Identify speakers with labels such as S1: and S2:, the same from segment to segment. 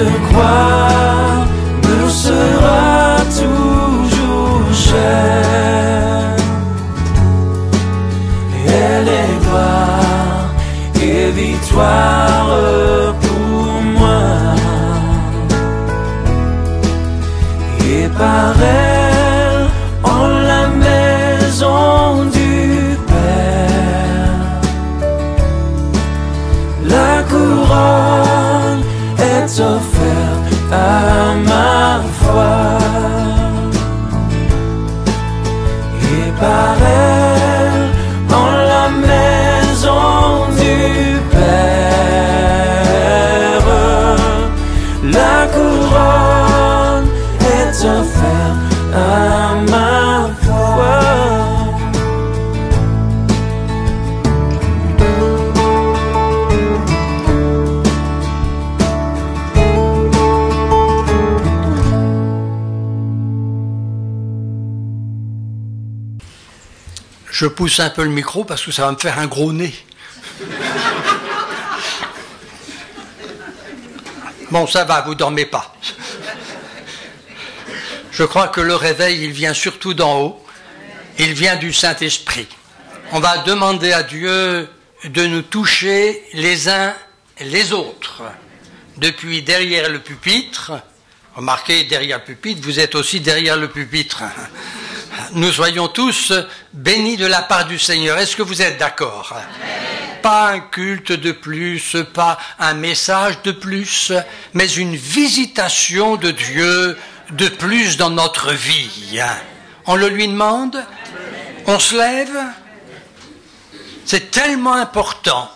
S1: Cette croix me sera toujours chère. Elle est gloire et victoire pour moi. Et par elle, en la maison du Père, la couronne est offerte à ma foi. Et par elle, en la maison du Père, la couronne est offerte à ma foi.
S2: Je pousse un peu le micro parce que ça va me faire un gros nez. Bon, ça va, vous dormez pas. Je crois que le réveil, il vient surtout d'en haut. Il vient du Saint-Esprit. On va demander à Dieu de nous toucher les uns les autres. Depuis derrière le pupitre, remarquez, derrière le pupitre, vous êtes aussi derrière le pupitre. Nous soyons tous bénis de la part du Seigneur. Est-ce que vous êtes d'accord? Pas un culte de plus, pas un message de plus, mais une visitation de Dieu de plus dans notre vie. On le lui demande? On se lève? C'est tellement important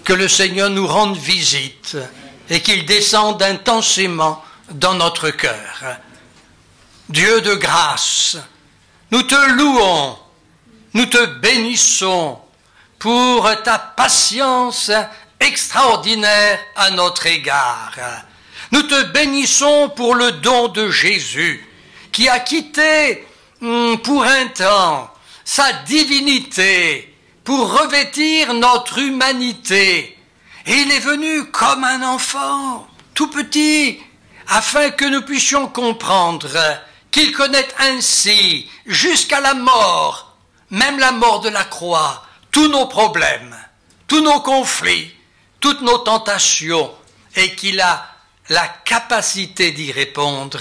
S2: que le Seigneur nous rende visite et qu'il descende intensément dans notre cœur. Dieu de grâce, nous te louons, nous te bénissons pour ta patience extraordinaire à notre égard. Nous te bénissons pour le don de Jésus, qui a quitté pour un temps sa divinité pour revêtir notre humanité. Et il est venu comme un enfant, tout petit, afin que nous puissions comprendre qu'il connaît ainsi, jusqu'à la mort, même la mort de la croix, tous nos problèmes, tous nos conflits, toutes nos tentations, et qu'il a la capacité d'y répondre.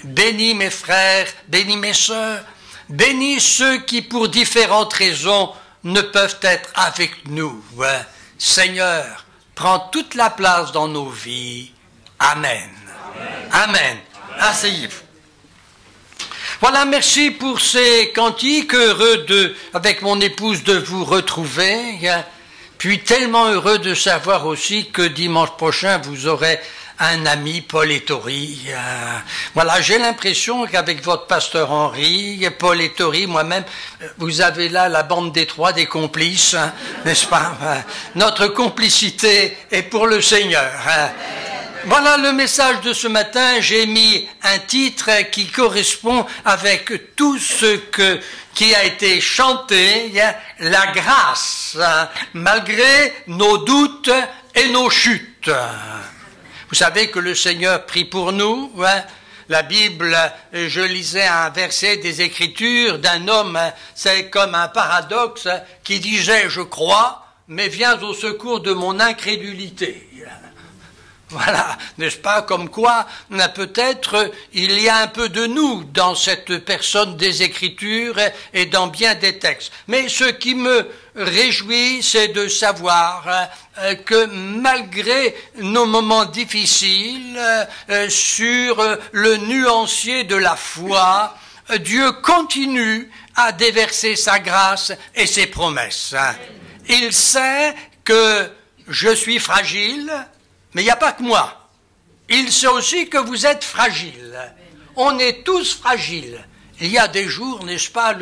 S2: Bénis mes frères, bénis mes sœurs, bénis ceux qui, pour différentes raisons, ne peuvent être avec nous. Seigneur, prends toute la place dans nos vies. Amen. Amen. Asseyez-vous. Voilà, merci pour ces cantiques, heureux avec mon épouse de vous retrouver, puis tellement heureux de savoir aussi que dimanche prochain vous aurez un ami, Paul Ettori. Voilà, j'ai l'impression qu'avec votre pasteur Henri, Paul Ettori, moi-même, vous avez là la bande des trois, des complices, n'est-ce pas? Notre complicité est pour le Seigneur. Voilà le message de ce matin. J'ai mis un titre qui correspond avec tout ce qui a été chanté, la grâce, malgré nos doutes et nos chutes. Vous savez que le Seigneur prie pour nous. La Bible, je lisais un verset des Écritures d'un homme, c'est comme un paradoxe, qui disait « Je crois, mais viens au secours de mon incrédulité ». Voilà, n'est-ce pas, comme quoi, peut-être, il y a un peu de nous dans cette personne des Écritures et dans bien des textes. Mais ce qui me réjouit, c'est de savoir que malgré nos moments difficiles, sur le nuancier de la foi, Dieu continue à déverser sa grâce et ses promesses. Il sait que je suis fragile, mais il n'y a pas que moi. Il sait aussi que vous êtes fragile. On est tous fragiles. Il y a des jours, n'est-ce pas,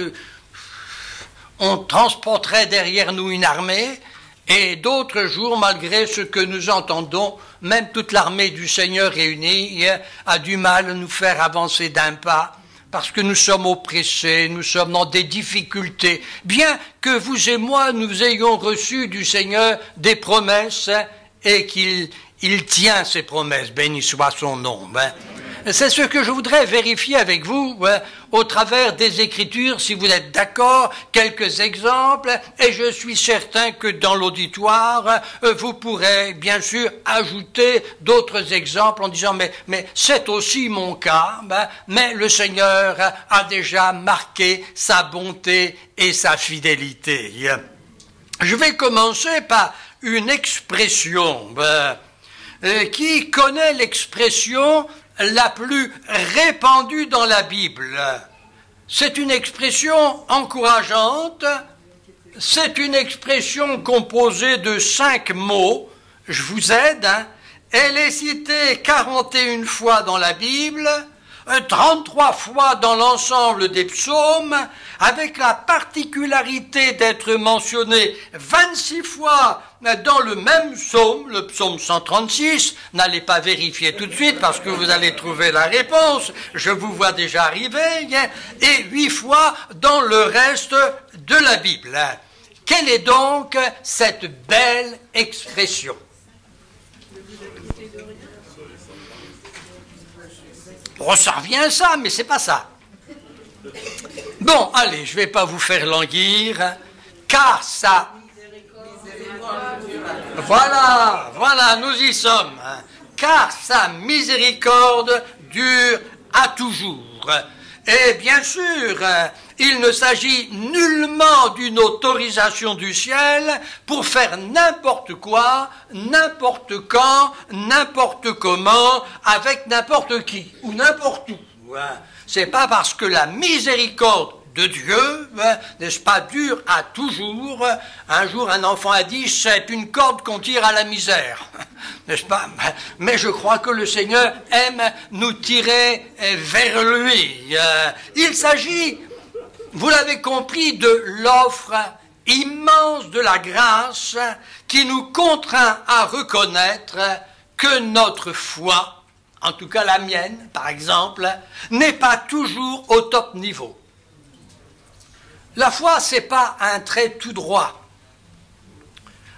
S2: on transporterait derrière nous une armée, et d'autres jours, malgré ce que nous entendons, même toute l'armée du Seigneur réunie a du mal à nous faire avancer d'un pas, parce que nous sommes oppressés, nous sommes dans des difficultés. Bien que vous et moi, nous ayons reçu du Seigneur des promesses, et qu'il il tient ses promesses, béni soit son nom. C'est ce que je voudrais vérifier avec vous au travers des Écritures, si vous êtes d'accord, quelques exemples, et je suis certain que dans l'auditoire, vous pourrez bien sûr ajouter d'autres exemples en disant mais c'est aussi mon cas, mais le Seigneur a déjà marqué sa bonté et sa fidélité. Je vais commencer par une expression qui connaît l'expression la plus répandue dans la Bible. C'est une expression encourageante, c'est une expression composée de 5 mots. Je vous aide, Elle est citée 41 fois dans la Bible, 33 fois dans l'ensemble des psaumes, avec la particularité d'être mentionnée 26 fois dans le même psaume, le psaume 136. N'allez pas vérifier tout de suite parce que vous allez trouver la réponse, je vous vois déjà arriver, et 8 fois dans le reste de la Bible. Quelle est donc cette belle expression ? Oh, ça revient à ça, mais c'est pas ça. Bon, allez, je vais pas vous faire languir, car ça... Voilà, nous y sommes. Car sa miséricorde dure à toujours. Et bien sûr, il ne s'agit nullement d'une autorisation du ciel pour faire n'importe quoi, n'importe quand, n'importe comment, avec n'importe qui, ou n'importe où. C'est pas parce que la miséricorde de Dieu, n'est-ce pas, dure à toujours. Un jour, un enfant a dit, c'est une corde qu'on tire à la misère, n'est-ce pas? Mais je crois que le Seigneur aime nous tirer vers lui. Il s'agit, vous l'avez compris, de l'offre immense de la grâce qui nous contraint à reconnaître que notre foi, en tout cas la mienne, par exemple, n'est pas toujours au top niveau. La foi, c'est pas un trait tout droit.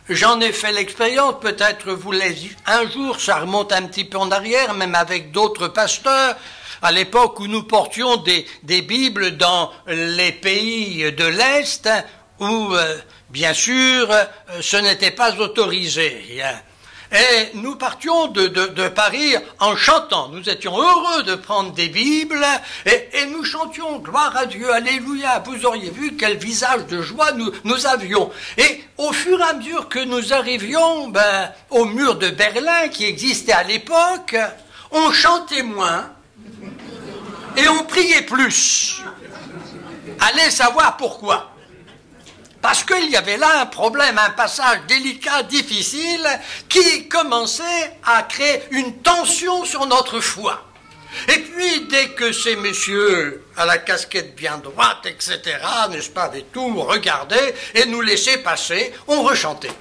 S2: J'en ai fait l'expérience, peut-être vous l'avez un jour, ça remonte un petit peu en arrière, même avec d'autres pasteurs, à l'époque où nous portions des Bibles dans les pays de l'Est, où, bien sûr, ce n'était pas autorisé. Et nous partions de Paris en chantant. Nous étions heureux de prendre des Bibles et nous chantions « Gloire à Dieu, Alléluia ». Vous auriez vu quel visage de joie nous avions. Et au fur et à mesure que nous arrivions au mur de Berlin qui existait à l'époque, on chantait moins et on priait plus. Allez savoir pourquoi. Parce qu'il y avait là un problème, un passage délicat, difficile, qui commençait à créer une tension sur notre foi. Et puis, dès que ces messieurs, à la casquette bien droite, etc., n'est-ce pas, avaient tout regardé et nous laissaient passer, on rechantait.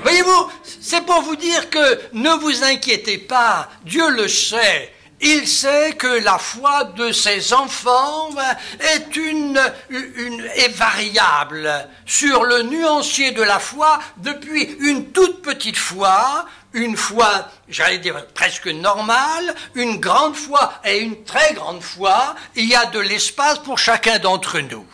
S2: Voyez-vous, c'est pour vous dire que ne vous inquiétez pas, Dieu le sait. Il sait que la foi de ses enfants est variable sur le nuancier de la foi depuis une toute petite foi, une foi, j'allais dire presque normale, une grande foi et une très grande foi. Il y a de l'espace pour chacun d'entre nous.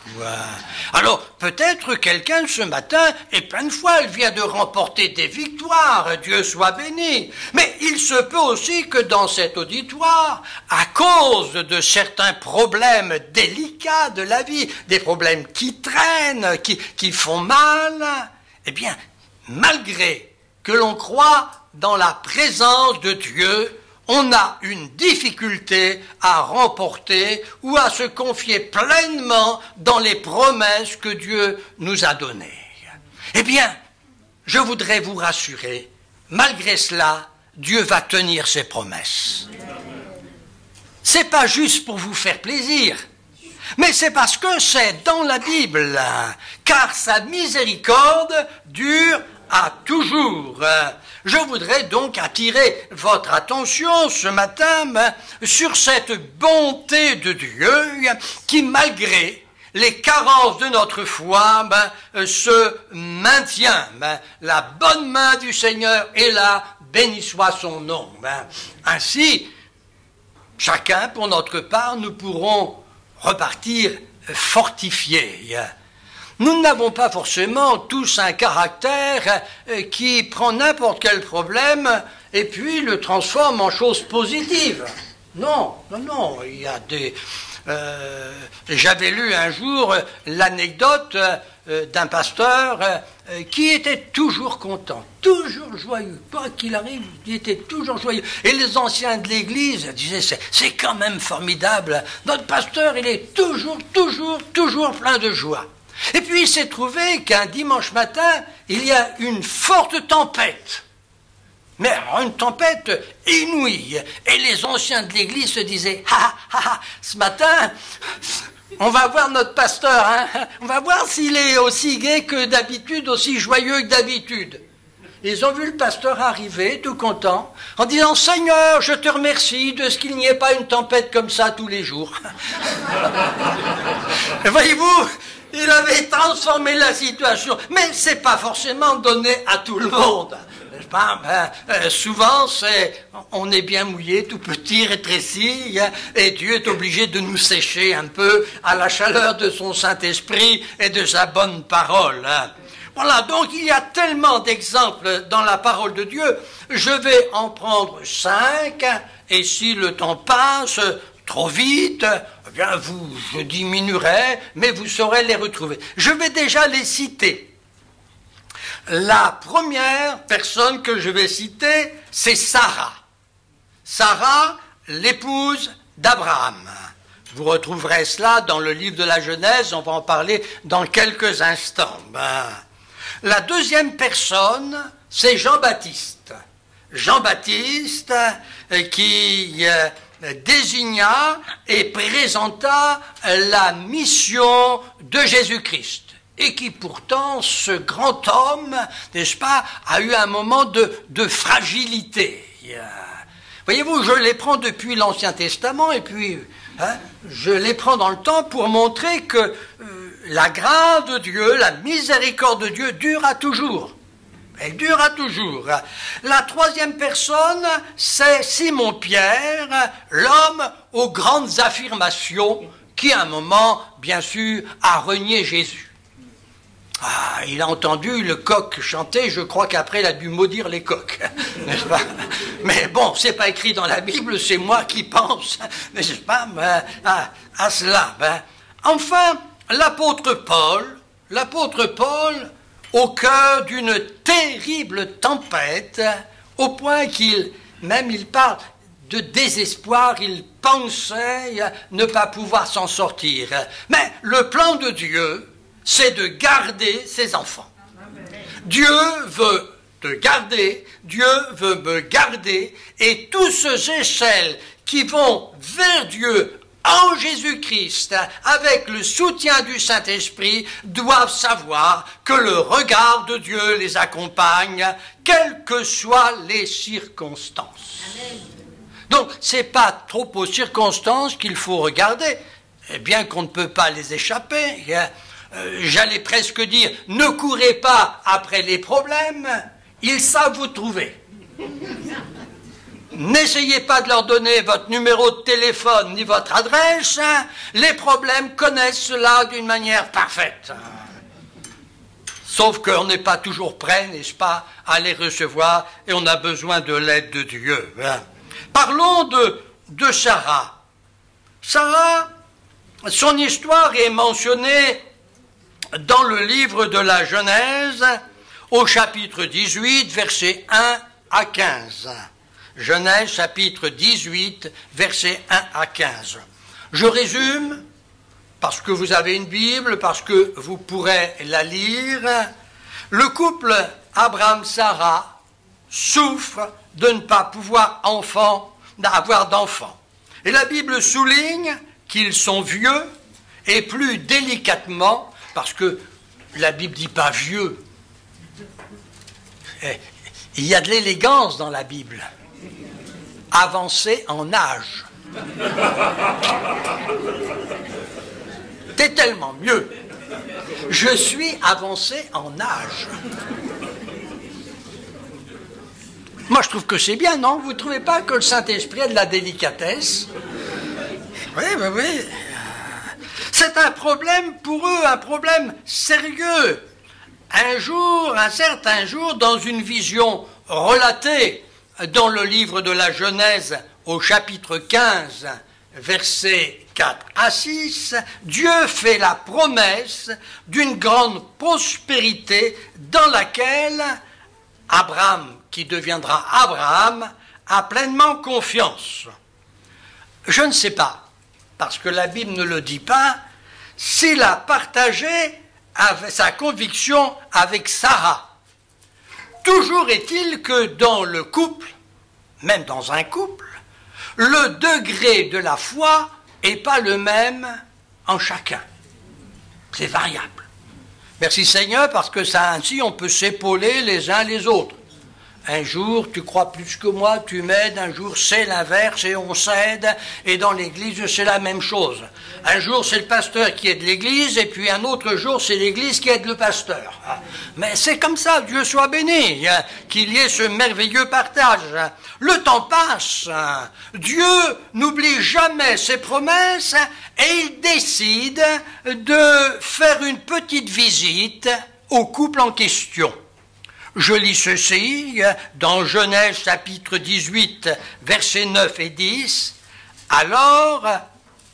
S2: Alors, peut-être quelqu'un ce matin est plein de foi, il vient de remporter des victoires, Dieu soit béni. Mais il se peut aussi que dans cet auditoire, à cause de certains problèmes délicats de la vie, des problèmes qui traînent, qui font mal, eh bien, malgré que l'on croit dans la présence de Dieu, on a une difficulté à remporter ou à se confier pleinement dans les promesses que Dieu nous a données. Eh bien, je voudrais vous rassurer, malgré cela, Dieu va tenir ses promesses. C'est pas juste pour vous faire plaisir, mais c'est parce que c'est dans la Bible, car sa miséricorde dure à toujours. Je voudrais donc attirer votre attention ce matin sur cette bonté de Dieu qui, malgré les carences de notre foi se maintiennent. La bonne main du Seigneur est là, béni soit son nom. Ainsi, chacun pour notre part, nous pourrons repartir fortifiés. Nous n'avons pas forcément tous un caractère qui prend n'importe quel problème et puis le transforme en chose positive. Non, il y a des... j'avais lu un jour l'anecdote d'un pasteur qui était toujours content, toujours joyeux. Quoi qu'il arrive, il était toujours joyeux. Et les anciens de l'église disaient, c'est quand même formidable. Notre pasteur, il est toujours plein de joie. Et puis il s'est trouvé qu'un dimanche matin, il y a une forte tempête. Mais alors, une tempête inouïe. Et les anciens de l'église se disaient, ce matin, on va voir notre pasteur, hein, on va voir s'il est aussi gai que d'habitude, aussi joyeux que d'habitude. Ils ont vu le pasteur arriver, tout content, en disant, Seigneur, je te remercie de ce qu'il n'y ait pas une tempête comme ça tous les jours. Voyez-vous, il avait transformé la situation, mais c'est pas forcément donné à tout le monde. Souvent, on est bien mouillé, tout petit, rétréci, et Dieu est obligé de nous sécher un peu à la chaleur de son Saint-Esprit et de sa bonne parole. Voilà, donc il y a tellement d'exemples dans la parole de Dieu, je vais en prendre 5, et si le temps passe trop vite, eh bien je diminuerai, mais vous saurez les retrouver. Je vais déjà les citer. La première personne que je vais citer, c'est Sarah. Sarah, l'épouse d'Abraham. Vous retrouverez cela dans le livre de la Genèse, on va en parler dans quelques instants. La deuxième personne, c'est Jean-Baptiste. Jean-Baptiste qui désigna et présenta la mission de Jésus-Christ. Et qui pourtant, ce grand homme, n'est-ce pas, a eu un moment de fragilité. Voyez-vous, je les prends depuis l'Ancien Testament, et puis je les prends dans le temps pour montrer que la grâce de Dieu, la miséricorde de Dieu dure à toujours. Elle dure à toujours. La troisième personne, c'est Simon-Pierre, l'homme aux grandes affirmations, qui à un moment, bien sûr, a renié Jésus. Il a entendu le coq chanter, je crois qu'après il a dû maudire les coqs, n'est-ce pas? Mais bon, c'est pas écrit dans la Bible, c'est moi qui pense, n'est-ce pas, à cela. Enfin, l'apôtre Paul, au cœur d'une terrible tempête, au point qu'il parle de désespoir, il pensait ne pas pouvoir s'en sortir. Mais le plan de Dieu, c'est de garder ses enfants. Dieu veut te garder, Dieu veut me garder, et tous ceux et celles qui vont vers Dieu en Jésus-Christ, avec le soutien du Saint-Esprit, doivent savoir que le regard de Dieu les accompagne, quelles que soient les circonstances. Amen. Donc, c'est pas trop aux circonstances qu'il faut regarder, bien qu'on ne peut pas les échapper. J'allais presque dire, ne courez pas après les problèmes, ils savent vous trouver. N'essayez pas de leur donner votre numéro de téléphone ni votre adresse, les problèmes connaissent cela d'une manière parfaite. Sauf qu'on n'est pas toujours prêt, n'est-ce pas, à les recevoir, et on a besoin de l'aide de Dieu. Parlons de Sarah. Sarah, son histoire est mentionnée dans le livre de la Genèse, au chapitre 18, versets 1 à 15. Genèse, chapitre 18, versets 1 à 15. Je résume, parce que vous avez une Bible, parce que vous pourrez la lire. Le couple Abraham-Sarah souffre de ne pas pouvoir avoir d'enfants. Et la Bible souligne qu'ils sont vieux, et plus délicatement, parce que la Bible ne dit pas vieux. Il y a de l'élégance dans la Bible. Avancé en âge. C'est tellement mieux. Je suis avancé en âge. Moi, je trouve que c'est bien, non? Vous ne trouvez pas que le Saint-Esprit a de la délicatesse? Oui, oui, oui. C'est un problème pour eux, un problème sérieux. Un certain jour, dans une vision relatée dans le livre de la Genèse, au chapitre 15, versets 4 à 6, Dieu fait la promesse d'une grande prospérité dans laquelle Abraham, qui deviendra Abraham, a pleinement confiance. Je ne sais pas, parce que la Bible ne le dit pas, s'il a partagé sa conviction avec Sarah. Toujours est-il que dans le couple, même dans un couple, le degré de la foi n'est pas le même en chacun. C'est variable. Merci Seigneur, parce que ça ainsi on peut s'épauler les uns les autres. Un jour, tu crois plus que moi, tu m'aides. Un jour, c'est l'inverse et on s'aide. Et dans l'église, c'est la même chose. Un jour, c'est le pasteur qui aide l'église, et puis un autre jour, c'est l'église qui aide le pasteur. Mais c'est comme ça, Dieu soit béni, qu'il y ait ce merveilleux partage. Le temps passe. Dieu n'oublie jamais ses promesses, et il décide de faire une petite visite au couple en question. Je lis ceci dans Genèse chapitre 18, versets 9 et 10. Alors,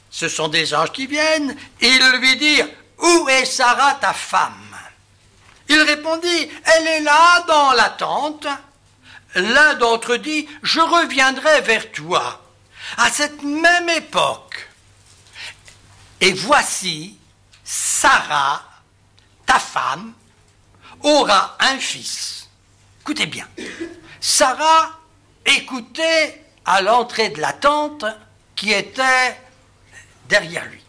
S2: ce sont des anges qui viennent, et ils lui dirent, « Où est Sarah, ta femme ?» Il répondit, « Elle est là dans la tente. » L'un d'entre eux dit, « Je reviendrai vers toi à cette même époque. Et voici, Sarah, ta femme, aura un fils. » Écoutez bien. Sarah écoutait à l'entrée de la tente qui était derrière lui.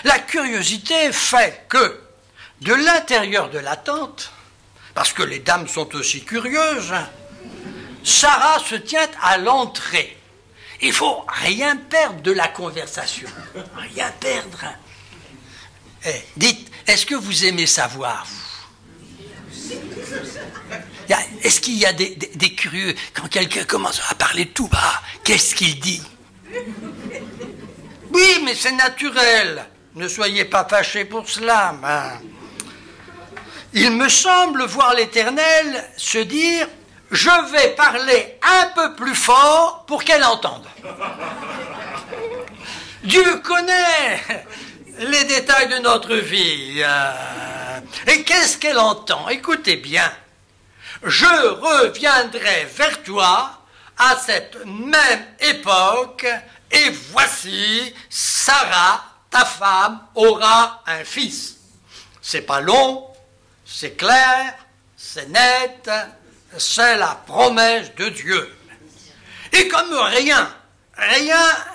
S2: La curiosité fait que de l'intérieur de la tente, parce que les dames sont aussi curieuses, Sarah se tient à l'entrée. Il ne faut rien perdre de la conversation. Rien perdre. Dites, est-ce que vous aimez savoir, vous? Est-ce qu'il y a des curieux, quand quelqu'un commence à parler tout bas, qu'est-ce qu'il dit? Oui, mais c'est naturel. Ne soyez pas fâchés pour cela. Il me semble voir l'Éternel se dire, je vais parler un peu plus fort pour qu'elle entende. Dieu connaît les détails de notre vie. Et qu'est-ce qu'elle entend? Écoutez bien. Je reviendrai vers toi à cette même époque, et voici, Sarah, ta femme, aura un fils. C'est pas long, c'est clair, c'est net, c'est la promesse de Dieu. Et comme rien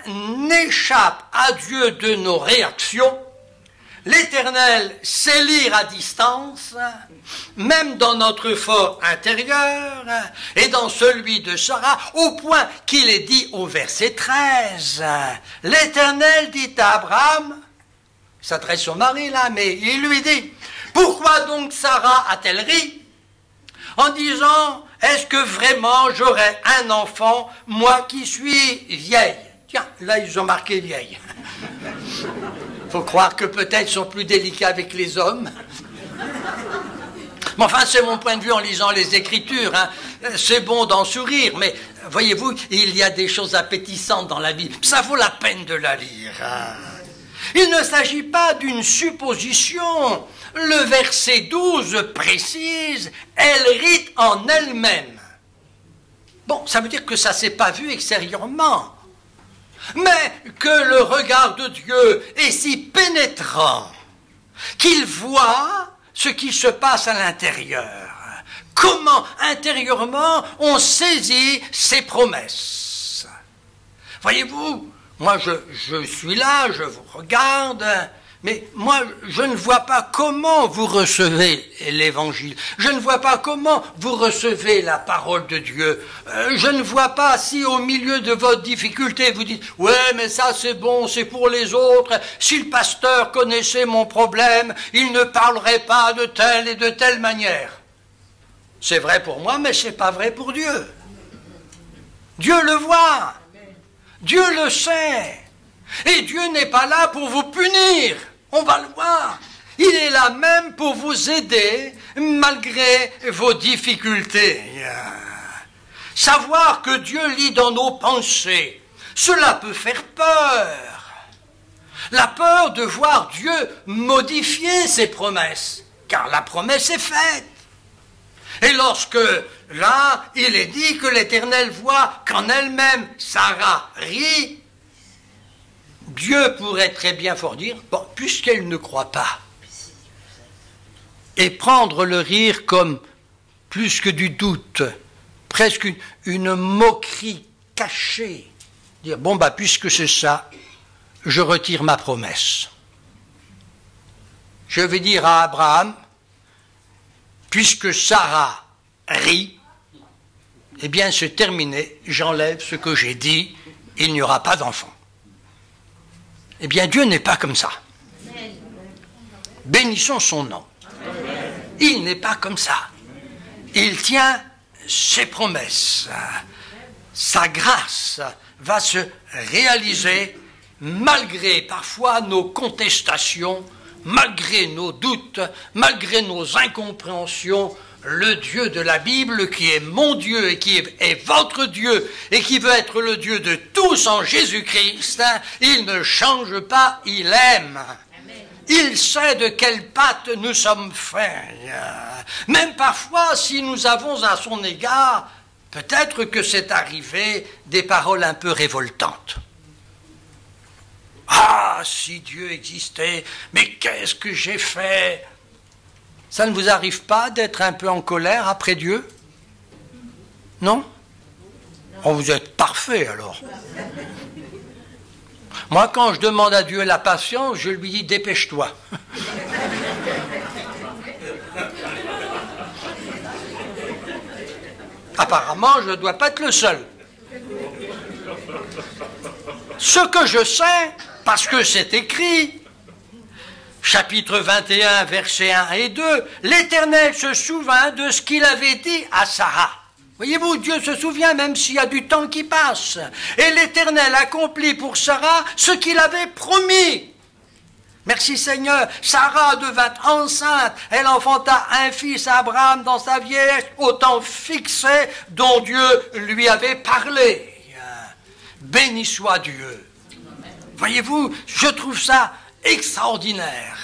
S2: n'échappe à Dieu de nos réactions, l'Éternel sait lire à distance, même dans notre fort intérieur et dans celui de Sarah, au point qu'il est dit au verset 13. L'Éternel dit à Abraham, il s'adresse au mari là, mais il lui dit, pourquoi donc Sarah a-t-elle ri en disant, est-ce que vraiment j'aurai un enfant, moi qui suis vieille? Tiens, là ils ont marqué vieille. Faut croire que peut-être ils sont plus délicats avec les hommes. Mais enfin, c'est mon point de vue en lisant les Écritures. C'est bon d'en sourire, mais voyez-vous, il y a des choses appétissantes dans la vie. Ça vaut la peine de la lire. Il ne s'agit pas d'une supposition. Le verset 12 précise, elle rit en elle-même. Bon, ça veut dire que ça ne s'est pas vu extérieurement. Mais que le regard de Dieu est si pénétrant qu'il voit ce qui se passe à l'intérieur. Comment intérieurement on saisit ses promesses. Voyez-vous, moi je suis là, je vous regarde, Mais moi, je ne vois pas comment vous recevez l'évangile. Je ne vois pas comment vous recevez la parole de Dieu. Je ne vois pas si au milieu de votre difficulté, vous dites « Ouais, mais ça c'est bon, c'est pour les autres. Si le pasteur connaissait mon problème, il ne parlerait pas de telle et de telle manière. » C'est vrai pour moi, mais c'est pas vrai pour Dieu. Dieu le voit. Dieu le sait. Et Dieu n'est pas là pour vous punir. On va le voir. Il est là même pour vous aider malgré vos difficultés. Savoir que Dieu lit dans nos pensées, cela peut faire peur. La peur de voir Dieu modifier ses promesses, car la promesse est faite. Et lorsque, là, il est dit que l'Éternel voit qu'en elle-même, Sarah rit, Dieu pourrait très bien fort dire, bon, puisqu'elle ne croit pas, et prendre le rire comme plus que du doute, presque une moquerie cachée, dire, bon, bah, puisque c'est ça, je retire ma promesse. Je vais dire à Abraham, puisque Sarah rit, eh bien, c'est terminé, j'enlève ce que j'ai dit, il n'y aura pas d'enfant. Eh bien, Dieu n'est pas comme ça. Bénissons son nom. Il n'est pas comme ça. Il tient ses promesses. Sa grâce va se réaliser malgré parfois nos contestations, malgré nos doutes, malgré nos incompréhensions. Le Dieu de la Bible, qui est mon Dieu et qui est votre Dieu et qui veut être le Dieu de tous en Jésus-Christ, il ne change pas, il aime. Amen. Il sait de quelle pâte nous sommes faits. Même parfois, si nous avons à son égard, peut-être que c'est arrivé des paroles un peu révoltantes. Ah, si Dieu existait, mais qu'est-ce que j'ai fait ? Ça ne vous arrive pas d'être un peu en colère après Dieu? Non? Oh, vous êtes parfait alors. Moi, quand je demande à Dieu la patience, je lui dis dépêche-toi. Apparemment, je ne dois pas être le seul. Ce que je sais, parce que c'est écrit, chapitre 21, versets 1 et 2, l'Éternel se souvint de ce qu'il avait dit à Sarah. Voyez-vous, Dieu se souvient même s'il y a du temps qui passe. Et l'Éternel accomplit pour Sarah ce qu'il avait promis. Merci Seigneur, Sarah devint enceinte, elle enfanta un fils à Abraham dans sa vieillesse, au temps fixé dont Dieu lui avait parlé. Béni soit Dieu. Voyez-vous, je trouve ça extraordinaire.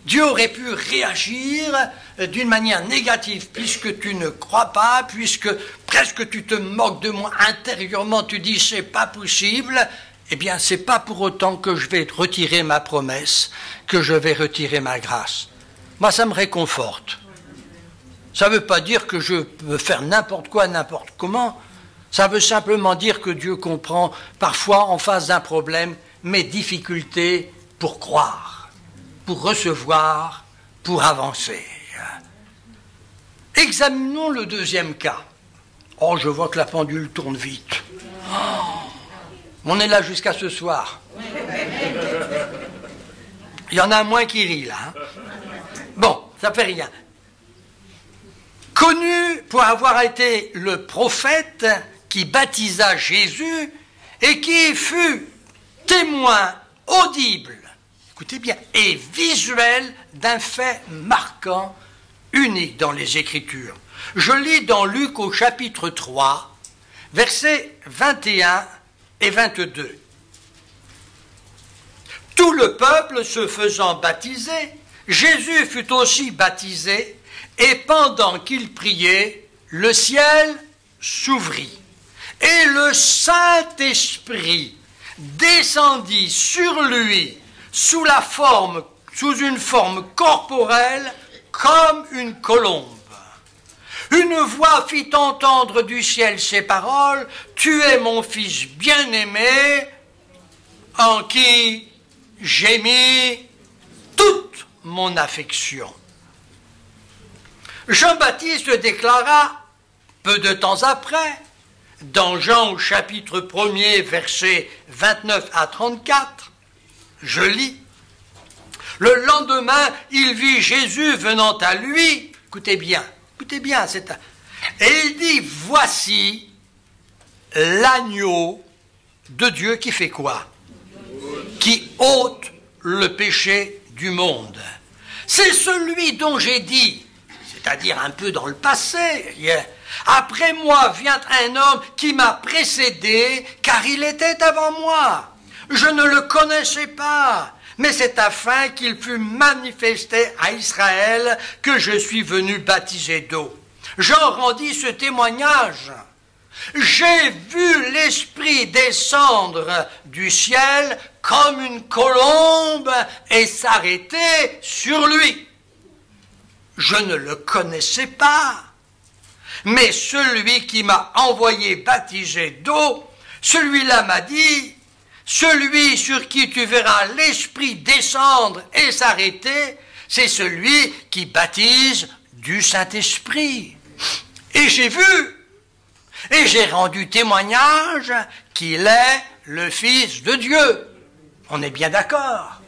S2: Dieu aurait pu réagir d'une manière négative, puisque tu ne crois pas, puisque presque tu te moques de moi intérieurement, tu dis c'est pas possible. Eh bien, c'est pas pour autant que je vais retirer ma promesse, que je vais retirer ma grâce. Moi, ça me réconforte. Ça ne veut pas dire que je peux faire n'importe quoi, n'importe comment. Ça veut simplement dire que Dieu comprend parfois en face d'un problème mes difficultés pour croire, pour recevoir, pour avancer. Examinons le deuxième cas. Oh, je vois que la pendule tourne vite. Oh, on est là jusqu'à ce soir. Il y en a moins qui rient là. Hein. Bon, ça fait rien. Connu pour avoir été le prophète qui baptisa Jésus et qui fut témoin audible, écoutez bien, et visuel d'un fait marquant, unique dans les Écritures. Je lis dans Luc au chapitre 3, versets 21 et 22. Tout le peuple se faisant baptiser, Jésus fut aussi baptisé, et pendant qu'il priait, le ciel s'ouvrit, et le Saint-Esprit descendit sur lui sous une forme corporelle comme une colombe. Une voix fit entendre du ciel ces paroles, « Tu es mon fils bien-aimé, en qui j'ai mis mon affection. Jean-Baptiste déclara, peu de temps après, dans Jean au chapitre 1er, versets 29 à 34, je lis, « Le lendemain, il vit Jésus venant à lui. » Écoutez bien, et il dit, « Voici l'agneau de Dieu qui fait quoi? Qui ôte le péché du monde. » C'est celui dont j'ai dit, c'est-à-dire un peu dans le passé, après moi vient un homme qui m'a précédé, car il était avant moi. Je ne le connaissais pas, mais c'est afin qu'il fût manifesté à Israël que je suis venu baptiser d'eau. Jean rendit ce témoignage. J'ai vu l'Esprit descendre du ciel comme une colombe et s'arrêter sur lui. Je ne le connaissais pas, mais celui qui m'a envoyé baptiser d'eau, celui-là m'a dit, celui sur qui tu verras l'Esprit descendre et s'arrêter, c'est celui qui baptise du Saint-Esprit. Et j'ai vu, et j'ai rendu témoignage qu'il est le Fils de Dieu. On est bien d'accord.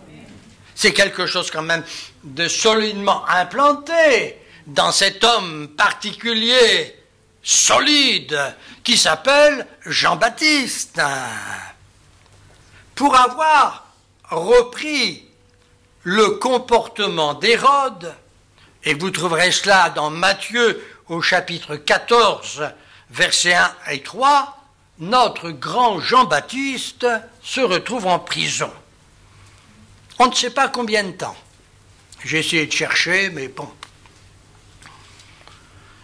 S2: C'est quelque chose quand même de solidement implanté dans cet homme particulier, solide, qui s'appelle Jean-Baptiste. Pour avoir repris le comportement d'Hérode, et vous trouverez cela dans Matthieu au chapitre 14, versets 1 et 3, notre grand Jean-Baptiste se retrouve en prison. On ne sait pas combien de temps. J'ai essayé de chercher, mais bon.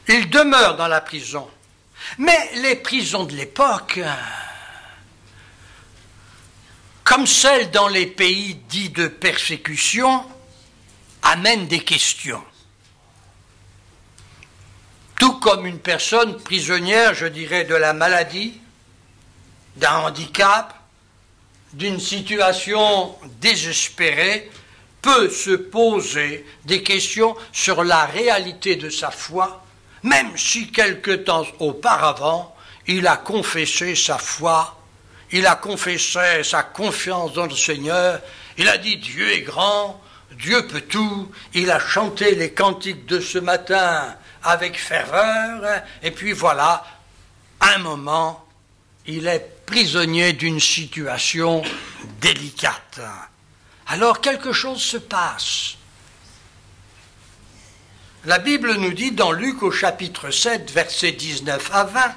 S2: Il demeure dans la prison. Mais les prisons de l'époque, comme celles dans les pays dits de persécution, amènent des questions. Tout comme une personne prisonnière, je dirais, de la maladie, d'un handicap, d'une situation désespérée, peut se poser des questions sur la réalité de sa foi, même si quelque temps auparavant, il a confessé sa foi, il a confessé sa confiance dans le Seigneur, il a dit Dieu est grand, Dieu peut tout, il a chanté les cantiques de ce matin avec ferveur, et puis voilà, un moment, il est prisonnier d'une situation délicate. Alors quelque chose se passe. La Bible nous dit dans Luc au chapitre 7, versets 19 à 20,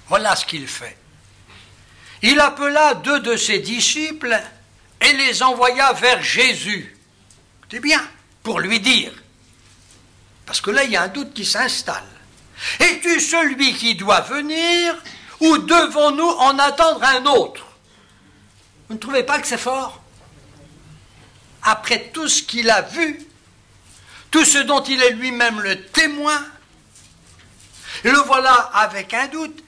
S2: voilà ce qu'il fait. Il appela 2 de ses disciples et les envoya vers Jésus. C'est bien, pour lui dire, parce que là il y a un doute qui s'installe. Es-tu celui qui doit venir ou devons-nous en attendre un autre? Vous ne trouvez pas que c'est fort? Après tout ce qu'il a vu, tout ce dont il est lui-même le témoin, le voilà avec un doute,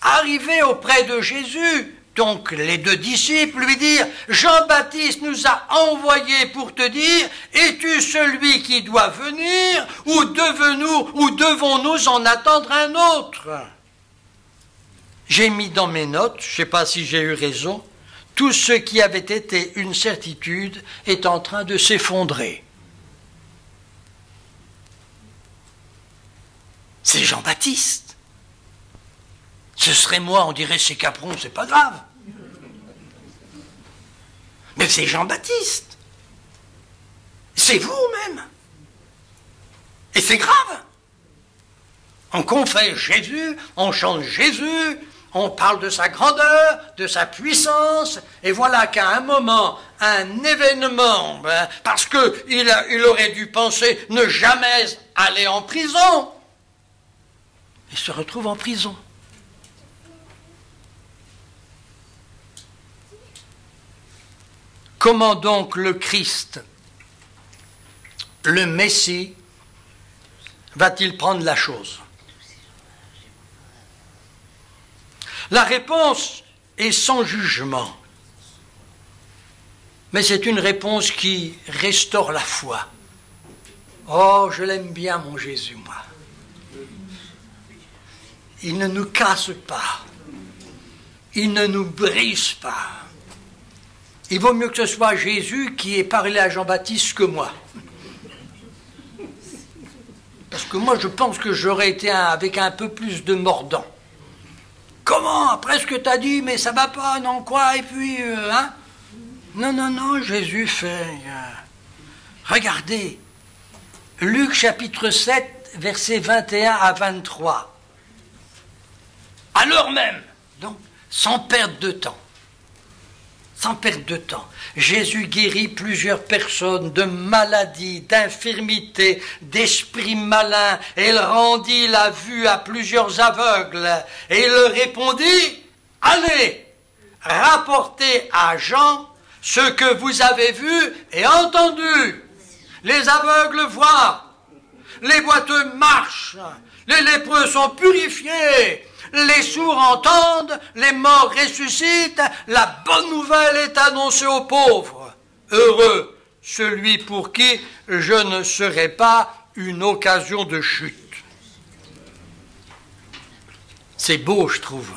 S2: arrivé auprès de Jésus. Donc les 2 disciples lui dirent, Jean-Baptiste nous a envoyés pour te dire, es-tu celui qui doit venir ou devons-nous en attendre un autre? J'ai mis dans mes notes, je ne sais pas si j'ai eu raison, tout ce qui avait été une certitude est en train de s'effondrer. C'est Jean-Baptiste. Ce serait moi, on dirait c'est Capron, c'est pas grave. Mais c'est Jean-Baptiste. C'est vous même. Et c'est grave. On confesse Jésus, on chante Jésus, on parle de sa grandeur, de sa puissance, et voilà qu'à un moment, un événement, parce qu'il aurait dû penser ne jamais aller en prison, il se retrouve en prison. Comment donc le Christ, le Messie, va-t-il prendre la chose? La réponse est sans jugement. Mais c'est une réponse qui restaure la foi. Oh, je l'aime bien, mon Jésus, moi. Il ne nous casse pas. Il ne nous brise pas. Il vaut mieux que ce soit Jésus qui ait parlé à Jean-Baptiste que moi. Parce que moi, je pense que j'aurais été avec un peu plus de mordant. Comment? Après ce que tu as dit, mais ça va pas, non, quoi? Et puis, hein? Non, non, non, Jésus fait... regardez, Luc chapitre 7, versets 21 à 23. À l'heure même, donc, sans perdre de temps. Sans perdre de temps, Jésus guérit plusieurs personnes de maladies, d'infirmités, d'esprits malins, et il rendit la vue à plusieurs aveugles, et il leur répondit, « Allez, rapportez à Jean ce que vous avez vu et entendu. Les aveugles voient, les boiteux marchent, les lépreux sont purifiés, les sourds entendent, les morts ressuscitent, la bonne nouvelle est annoncée aux pauvres. Heureux celui pour qui je ne serai pas une occasion de chute. » C'est beau, je trouve.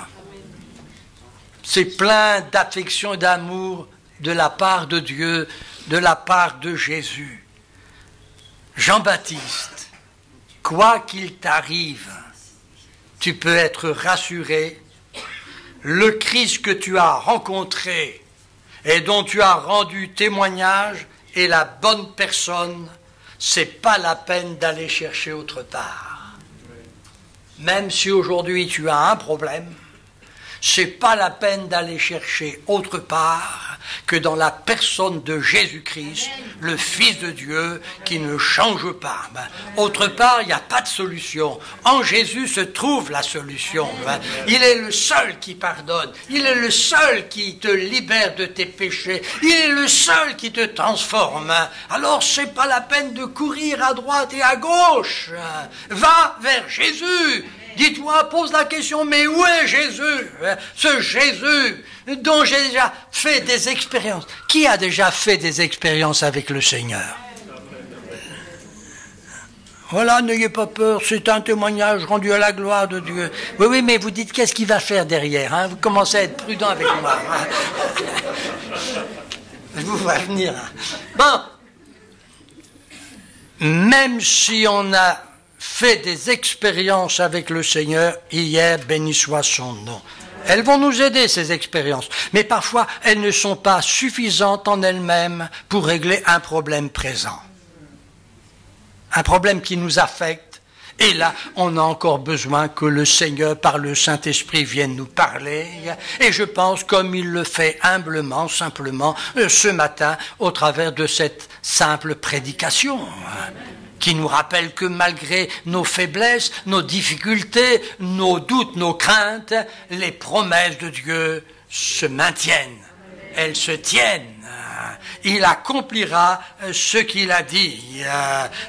S2: C'est plein d'affection et d'amour de la part de Dieu, de la part de Jésus. Jean-Baptiste, quoi qu'il t'arrive, tu peux être rassuré, le Christ que tu as rencontré et dont tu as rendu témoignage est la bonne personne, c'est pas la peine d'aller chercher autre part. Même si aujourd'hui tu as un problème, c'est pas la peine d'aller chercher autre part que dans la personne de Jésus-Christ, le Fils de Dieu, qui ne change pas. Autre part, il n'y a pas de solution. En Jésus se trouve la solution. Il est le seul qui pardonne. Il est le seul qui te libère de tes péchés. Il est le seul qui te transforme. Alors, c'est pas la peine de courir à droite et à gauche. Va vers Jésus. Dis-toi, pose la question, mais où est Jésus? Ce Jésus dont j'ai déjà fait des expériences. Qui a déjà fait des expériences avec le Seigneur? Voilà, n'ayez pas peur, c'est un témoignage rendu à la gloire de Dieu. Oui, oui, mais vous dites qu'est-ce qu'il va faire derrière, hein? Vous commencez à être prudent avec moi. Hein? Je vous vois venir. Bon, même si on a fait des expériences avec le Seigneur, hier, béni soit son nom. Elles vont nous aider, ces expériences, mais parfois elles ne sont pas suffisantes en elles-mêmes pour régler un problème présent. Un problème qui nous affecte, et là, on a encore besoin que le Seigneur, par le Saint-Esprit, vienne nous parler, et je pense, comme il le fait humblement, simplement, ce matin, au travers de cette simple prédication, qui nous rappelle que malgré nos faiblesses, nos difficultés, nos doutes, nos craintes, les promesses de Dieu se maintiennent, elles se tiennent. Il accomplira ce qu'il a dit.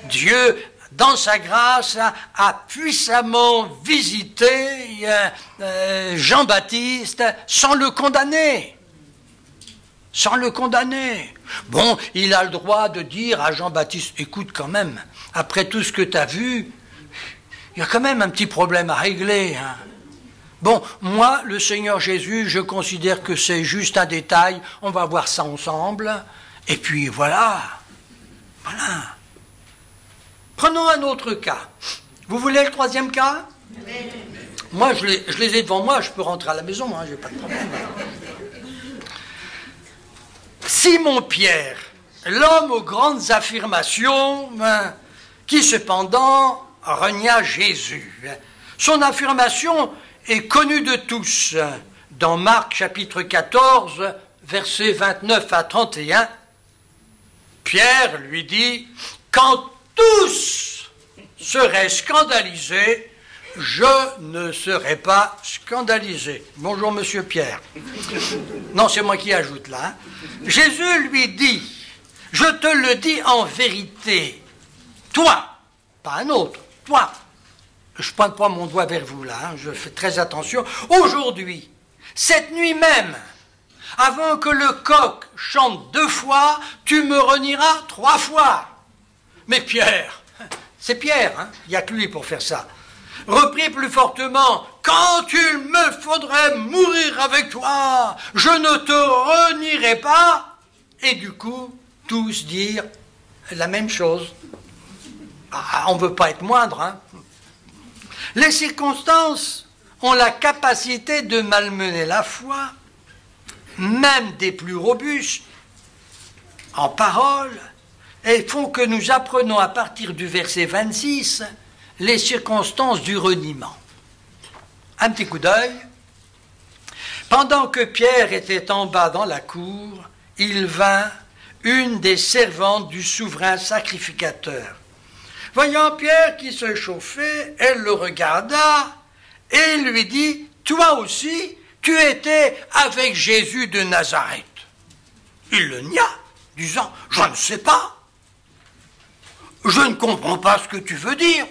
S2: Dieu, dans sa grâce, a puissamment visité Jean-Baptiste sans le condamner. Sans le condamner. Bon, il a le droit de dire à Jean-Baptiste, écoute quand même, après tout ce que tu as vu, il y a quand même un petit problème à régler. Hein. Bon, moi, le Seigneur Jésus, je considère que c'est juste un détail, on va voir ça ensemble, et puis voilà. Voilà. Prenons un autre cas. Vous voulez le troisième cas? Moi, je les ai devant moi, je peux rentrer à la maison, hein, j'ai pas de problème. Simon-Pierre, l'homme aux grandes affirmations, qui cependant renia Jésus. Son affirmation est connue de tous. Dans Marc chapitre 14, versets 29 à 31, Pierre lui dit, « Quand tous seraient scandalisés, je ne serai pas scandalisé. » Bonjour, monsieur Pierre. Non, c'est moi qui ajoute là. Hein. Jésus lui dit, « Je te le dis en vérité, toi, pas un autre, toi. » Je ne pointe pas mon doigt vers vous là, hein, je fais très attention. Aujourd'hui, cette nuit même, Avant que le coq chante 2 fois, tu me renieras 3 fois. Mais Pierre, c'est Pierre, hein, il n'y a que lui pour faire ça. Reprit plus fortement, quand il me faudrait mourir avec toi, je ne te renierai pas. Et du coup, tous dirent la même chose. Ah, on ne veut pas être moindre, hein. Les circonstances ont la capacité de malmener la foi, même des plus robustes, en parole, et font que nous apprenons à partir du verset 26 les circonstances du reniement. Un petit coup d'œil. Pendant que Pierre était en bas dans la cour, il vint une des servantes du souverain sacrificateur. Voyant Pierre qui se chauffait, elle le regarda et lui dit, « Toi aussi, tu étais avec Jésus de Nazareth. » Il le nia, disant, « Je ne sais pas. Je ne comprends pas ce que tu veux dire. »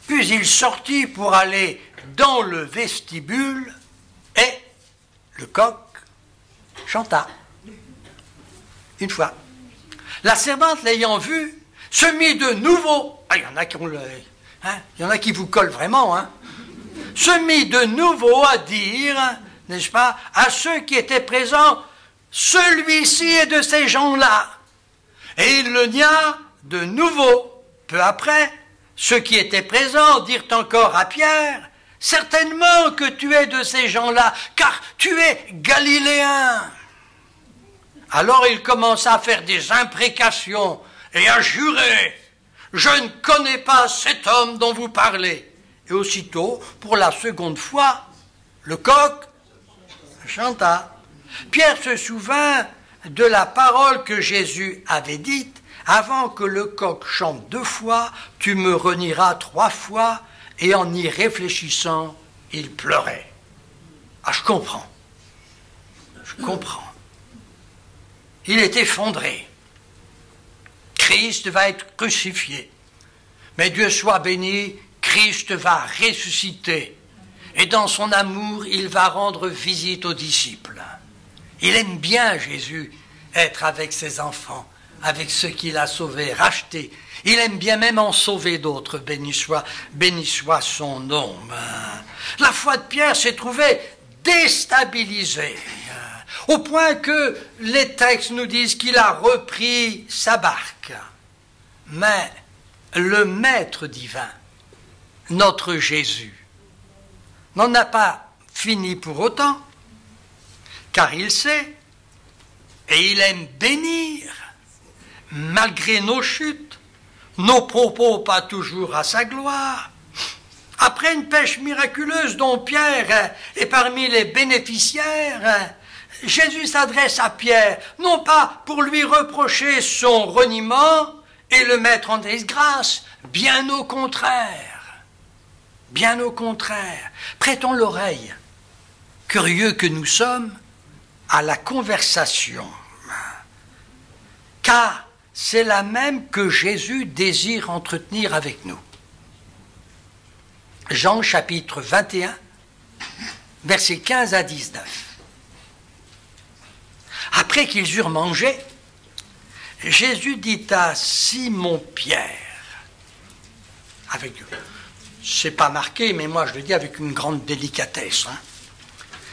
S2: Puis il sortit pour aller dans le vestibule et le coq chanta. Une fois. La servante, l'ayant vu, se mit de nouveau, il y en a qui ont le, hein, il y en a qui vous collent vraiment, hein, se mit de nouveau à dire, n'est-ce pas, à ceux qui étaient présents, celui-ci est de ces gens-là. Et il le nia de nouveau. Peu après, ceux qui étaient présents dirent encore à Pierre, certainement que tu es de ces gens-là, car tu es galiléen. Alors il commença à faire des imprécations et à jurer, je ne connais pas cet homme dont vous parlez. Et aussitôt, pour la seconde fois, le coq chanta. Pierre se souvint de la parole que Jésus avait dite, avant que le coq chante 2 fois, tu me renieras 3 fois, et en y réfléchissant, il pleurait. Ah, je comprends. Je comprends. Il est effondré. Christ va être crucifié. Mais Dieu soit béni, Christ va ressusciter. Et dans son amour, il va rendre visite aux disciples. Il aime bien, Jésus, être avec ses enfants, avec ceux qu'il a sauvés, rachetés. Il aime bien même en sauver d'autres, béni soit son nom. La foi de Pierre s'est trouvée déstabilisée, au point que les textes nous disent qu'il a repris sa barque. Mais le Maître divin, notre Jésus, n'en a pas fini pour autant, car il sait, et il aime bénir, malgré nos chutes, nos propos pas toujours à sa gloire. Après une pêche miraculeuse dont Pierre est parmi les bénéficiaires, Jésus s'adresse à Pierre, non pas pour lui reprocher son reniement et le mettre en disgrâce, bien au contraire. Bien au contraire. Prêtons l'oreille, curieux que nous sommes, à la conversation. Car c'est la même que Jésus désire entretenir avec nous. Jean chapitre 21, versets 15 à 19. Après qu'ils eurent mangé, Jésus dit à Simon-Pierre, c'est pas marqué, mais moi je le dis avec une grande délicatesse, hein.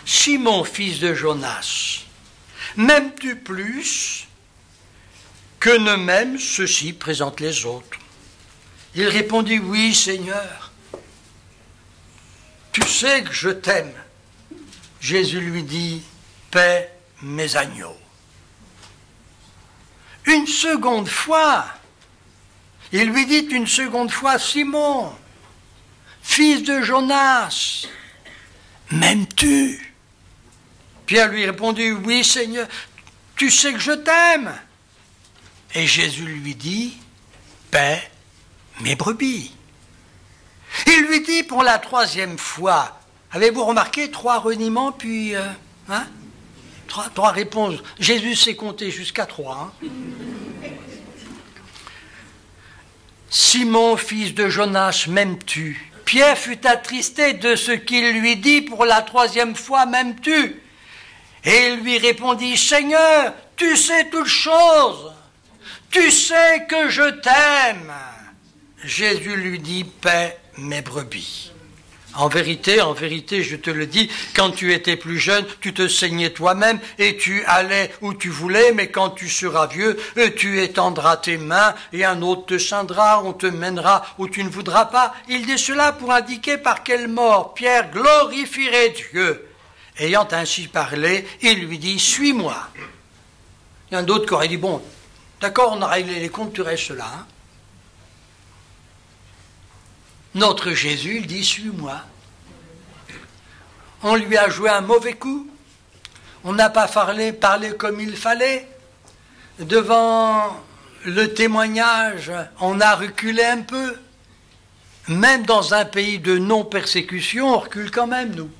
S2: Simon, fils de Jonas, m'aimes-tu plus que ne m'aiment ceux-ci, présente les autres? Il répondit, oui, Seigneur, tu sais que je t'aime. Jésus lui dit, paie mes agneaux. Une seconde fois, il lui dit une seconde fois, Simon, fils de Jonas, m'aimes-tu? Pierre lui répondit, oui Seigneur, tu sais que je t'aime. Et Jésus lui dit, paie mes brebis. Il lui dit pour la 3e fois, avez-vous remarqué 3 reniements, puis 3 réponses. Jésus sait compter jusqu'à 3. Hein. Simon, fils de Jonas, m'aimes-tu? Pierre fut attristé de ce qu'il lui dit pour la 3e fois, m'aimes-tu? Et il lui répondit, « Seigneur, tu sais toutes choses, tu sais que je t'aime. » Jésus lui dit, « Paie mes brebis. » En vérité, je te le dis, quand tu étais plus jeune, tu te saignais toi-même et tu allais où tu voulais, mais quand tu seras vieux, tu étendras tes mains et un autre te ceindra, on te mènera où tu ne voudras pas. Il dit cela pour indiquer par quelle mort Pierre glorifierait Dieu. Ayant ainsi parlé, il lui dit, « Suis-moi. » Il y en a d'autres qui auraient dit, « Bon, d'accord, on a réglé les comptes, tu restes là. Hein. » Notre Jésus, il dit, « Suis-moi. » On lui a joué un mauvais coup. On n'a pas parlé comme il fallait. Devant le témoignage, on a reculé un peu. Même dans un pays de non-persécution, on recule quand même, nous.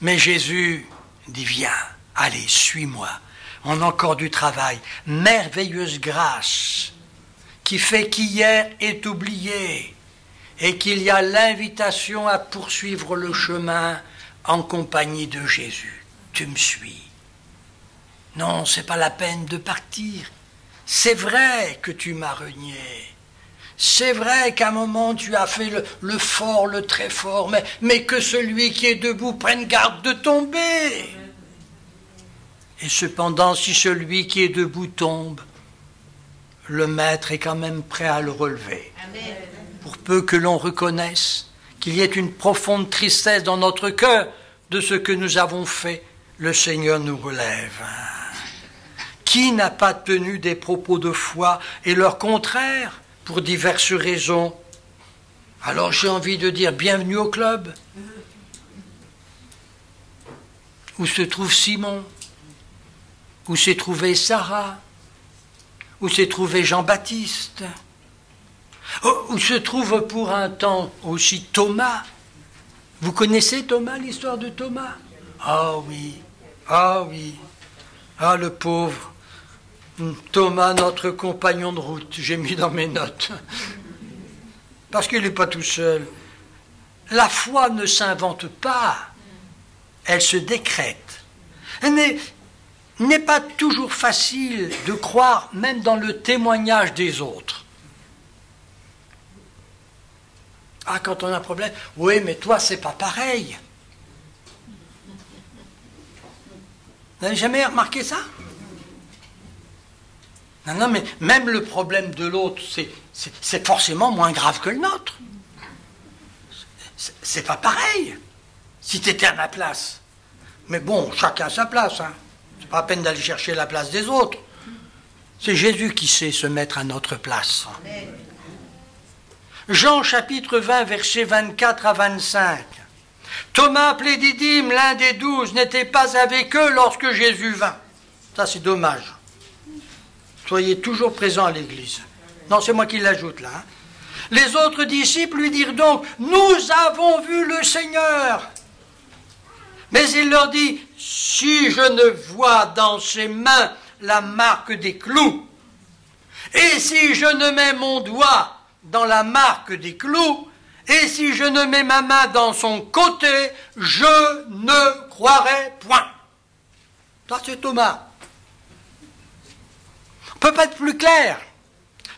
S2: Mais Jésus dit, « Viens, allez, suis-moi. » On a encore du travail. Merveilleuse grâce qui fait qu'hier est oublié et qu'il y a l'invitation à poursuivre le chemin en compagnie de Jésus. Tu me suis. Non, c'est pas la peine de partir. C'est vrai que tu m'as renié. C'est vrai qu'à un moment tu as fait le fort, le très fort, mais que celui qui est debout prenne garde de tomber. Et cependant, si celui qui est debout tombe, le maître est quand même prêt à le relever. Amen. Pour peu que l'on reconnaisse qu'il y ait une profonde tristesse dans notre cœur de ce que nous avons fait, le Seigneur nous relève. Qui n'a pas tenu des propos de foi et leur contraire pour diverses raisons? Alors j'ai envie de dire bienvenue au club. Où se trouve Simon? Où s'est trouvée Sarah? Où s'est trouvé Jean-Baptiste? Où se trouve pour un temps aussi Thomas? Vous connaissez Thomas, l'histoire de Thomas? Ah oui, ah oui, ah le pauvre. Thomas, notre compagnon de route, j'ai mis dans mes notes. Parce qu'il n'est pas tout seul. La foi ne s'invente pas, elle se décrète. Elle n'est pas toujours facile de croire, même dans le témoignage des autres. Ah, quand on a un problème, oui, mais toi, c'est pas pareil. Vous n'avez jamais remarqué ça? Non, mais même le problème de l'autre, c'est forcément moins grave que le nôtre. C'est pas pareil, si tu étais à ma place. Mais bon, chacun a sa place, hein. C'est pas la peine d'aller chercher la place des autres. C'est Jésus qui sait se mettre à notre place. Amen. Jean chapitre 20, versets 24 à 25. Thomas, appelé Didyme, l'un des 12, n'était pas avec eux lorsque Jésus vint. Ça, c'est dommage. Soyez toujours présents à l'église. Non, c'est moi qui l'ajoute là. Hein. Les autres disciples lui dirent donc, « Nous avons vu le Seigneur !» Mais il leur dit, « Si je ne vois dans ses mains la marque des clous, et si je ne mets mon doigt dans la marque des clous, et si je ne mets ma main dans son côté, je ne croirai point. » Ça, c'est Thomas. On ne peut pas être plus clair,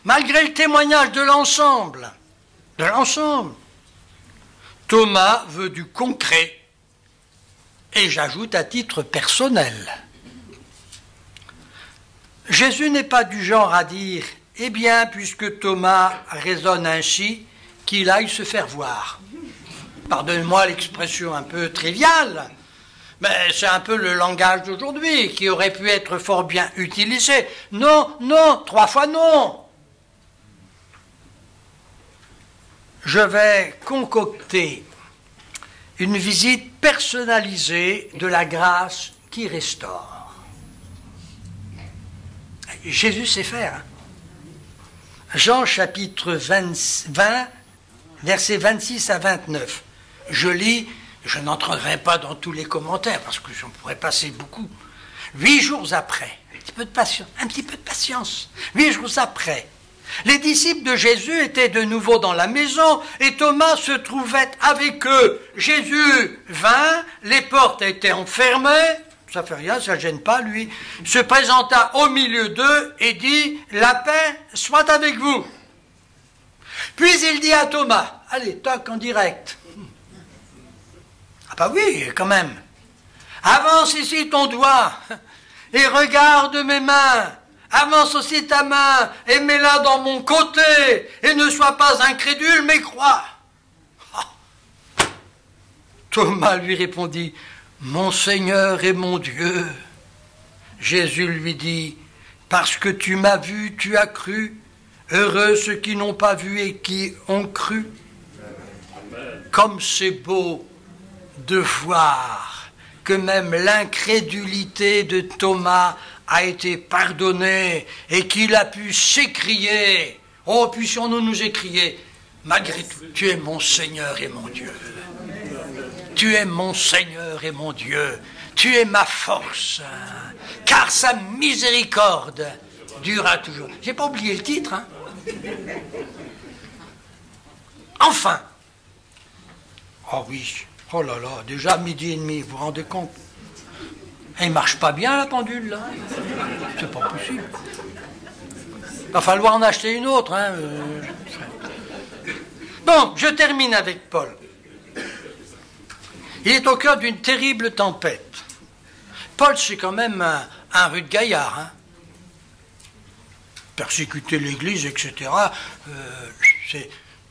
S2: malgré le témoignage de l'ensemble. Thomas veut du concret. Et j'ajoute à titre personnel. Jésus n'est pas du genre à dire « Eh bien, puisque Thomas raisonne ainsi, qu'il aille se faire voir. » Pardonnez-moi l'expression un peu triviale, mais c'est un peu le langage d'aujourd'hui qui aurait pu être fort bien utilisé. Non, non, 3 fois non. Je vais concocter une visite personnalisée de la grâce qui restaure. Jésus sait faire. Jean chapitre 20, versets 26 à 29. Je lis, je n'entrerai pas dans tous les commentaires parce que j'en pourrais passer beaucoup. 8 jours après, un petit peu de patience. 8 jours après, Les disciples de Jésus étaient de nouveau dans la maison et Thomas se trouvait avec eux. Jésus vint, les portes étaient enfermées, ça fait rien, ça ne gêne pas lui, se présenta au milieu d'eux et dit « La paix soit avec vous ». Puis il dit à Thomas, allez, toc en direct. Ah bah oui, quand même. Avance ici ton doigt et regarde mes mains. Avance aussi ta main et mets-la dans mon côté et ne sois pas incrédule mais crois. Ah. Thomas lui répondit, mon Seigneur et mon Dieu. Jésus lui dit, parce que tu m'as vu, tu as cru. Heureux ceux qui n'ont pas vu et qui ont cru. Comme c'est beau de voir que même l'incrédulité de Thomas a été pardonnée et qu'il a pu s'écrier. Oh, puissions-nous nous écrier, malgré tout, tu es mon Seigneur et mon Dieu. Tu es mon Seigneur et mon Dieu. Tu es ma force, car sa miséricorde durera toujours. J'ai pas oublié le titre, hein. Enfin. Oh oui. Oh là là, déjà 12h30, vous vous rendez compte? Elle ne marche pas bien, la pendule, là. C'est pas possible. Il va falloir en acheter une autre, hein. Bon, je termine avec Paul. Il est au cœur d'une terrible tempête. Paul, c'est quand même un rude gaillard, hein. Persécuter l'Église, etc.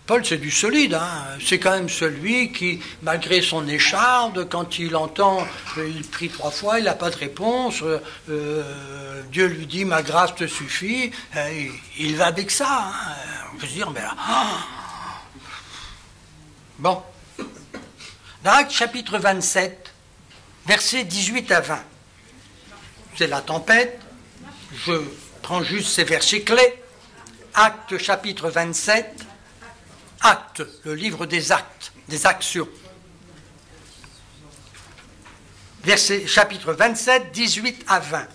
S2: Paul, c'est du solide, hein. C'est quand même celui qui, malgré son écharde, quand il entend, il prie 3 fois, il n'a pas de réponse, Dieu lui dit, ma grâce te suffit, il va avec ça, hein. On peut se dire, mais là, Bon. Dans Actes chapitre 27, versets 18 à 20, c'est la tempête, je prends juste ces versets clés. Actes chapitre 27, Actes, le livre des actes, des actions. Verset, chapitre 27, 18 à 20.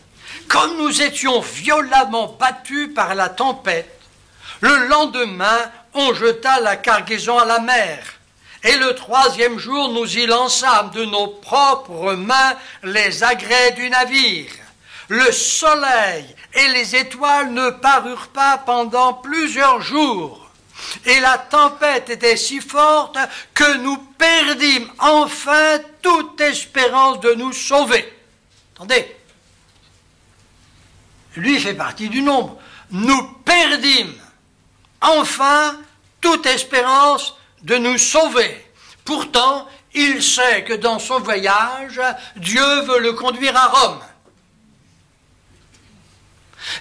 S2: Comme nous étions violemment battus par la tempête, le lendemain, on jeta la cargaison à la mer. Et le 3e jour, nous y lançâmes de nos propres mains les agrès du navire. Le soleil et les étoiles ne parurent pas pendant plusieurs jours. Et la tempête était si forte que nous perdîmes enfin toute espérance de nous sauver. Attendez, lui fait partie du nombre. Nous perdîmes enfin toute espérance de nous sauver. Pourtant, il sait que dans son voyage, Dieu veut le conduire à Rome.